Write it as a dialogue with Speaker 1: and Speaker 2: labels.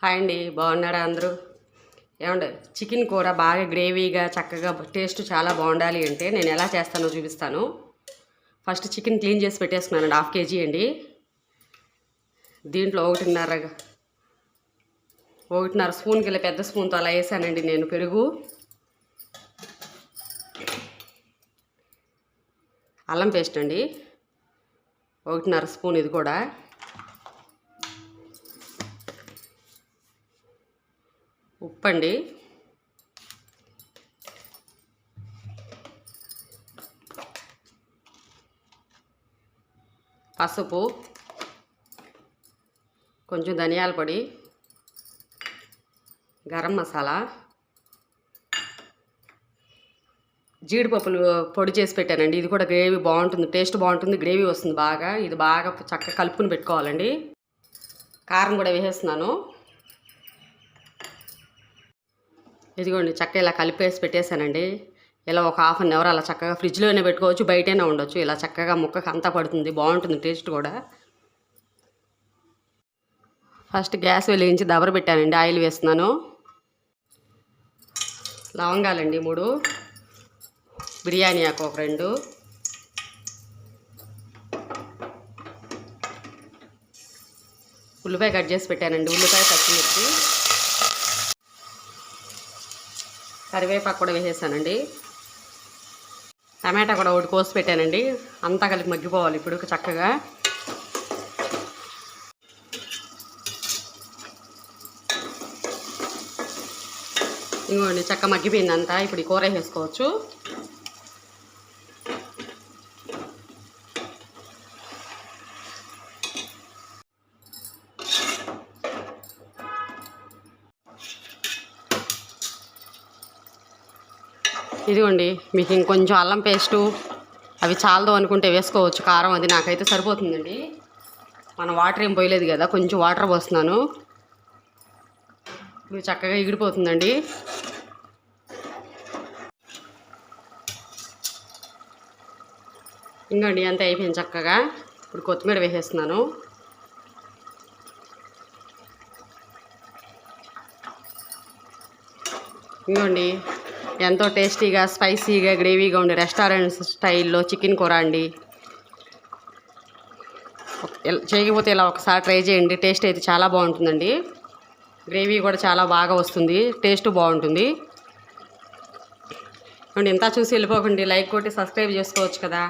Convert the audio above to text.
Speaker 1: Hi అండి, బాగున్నారా అందరూ? ఏమండి, చికెన్ కూర బాగా గ్రేవీగా చక్కగా టేస్ట్ చాలా బాగుండాలి అంటే నేను ఎలా చేస్తానో చూపిస్తాను. ఫస్ట్ చికెన్ క్లీన్ చేసి పెట్టేసుకున్నానండి, 1/2 kg అండి. దీంట్లో ఒకటిన్నర స్పూన్కి ఇలా పెద్ద స్పూన్తో అలా వేసానండి నేను పెరుగు. అల్లం పేస్ట్ అండి 1.5 స్పూన్, ఇది కూడా. ఉప్పు అండి, పసుపు, కొంచెం ధనియాల పొడి, గరం మసాలా, జీడిపప్పులు పొడి చేసి పెట్టానండి. ఇది కూడా గ్రేవీ బాగుంటుంది, టేస్ట్ బాగుంటుంది, గ్రేవీ వస్తుంది బాగా. ఇది బాగా చక్కగా కలుపుకుని పెట్టుకోవాలండి. కారం కూడా వేసేస్తున్నాను. ఇదిగోండి, చక్కగా ఇలా కలిపేసి పెట్టేశానండి. ఇలా ఒక 1/2 అవర్ అలా చక్కగా ఫ్రిడ్జ్లోనే పెట్టుకోవచ్చు, బయటైనా ఉండొచ్చు. ఇలా చక్కగా ముక్కకు అంతా పడుతుంది, బాగుంటుంది టేస్ట్ కూడా. ఫస్ట్ గ్యాస్ వెలిగించి దబర పెట్టానండి, ఆయిల్ వేస్తున్నాను. లవంగాలండి 3, బిర్యానీ ఆకు ఒక 2, ఉల్లిపాయ కట్ చేసి పెట్టానండి, ఉల్లిపాయ, పచ్చిమిర్చి, కరివేపాకు కూడా వేసేసానండి. టమాటా కూడా ఒకటి కోసి పెట్టానండి. అంతా కలిపి మగ్గిపోవాలి ఇప్పుడు చక్కగా. ఇంకోండి, చక్క మగ్గిపోయిందంతా. ఇప్పుడు ఈ కూర వేసుకోవచ్చు. ఇదిగోండి, మీకు ఇంకొంచెం అల్లం పేస్టు అవి చాలదు అనుకుంటే వేసుకోవచ్చు, కారం అది. నాకైతే సరిపోతుందండి. మనం వాటర్ ఏం పోయలేదు కదా, కొంచెం వాటర్ పోస్తున్నాను. ఇప్పుడు చక్కగా ఎగిడిపోతుందండి. ఇంకోండి, అంతా అయిపోయింది చక్కగా. ఇప్పుడు కొత్తిమీర వేసేస్తున్నాను. ఇంకోండి, ఎంతో టేస్టీగా, స్పైసీగా, గ్రేవీగా ఉండే రెస్టారెంట్ స్టైల్లో చికెన్ కూర అండి. చేయకపోతే ఇలా ఒకసారి ట్రై చేయండి, టేస్ట్ అయితే చాలా బాగుంటుందండి. గ్రేవీ కూడా చాలా బాగా వస్తుంది, టేస్ట్ బాగుంటుంది. ఇంత చూసి వెళ్ళిపోకండి, లైక్ కొట్టి సబ్స్క్రైబ్ చేసుకోవచ్చు కదా.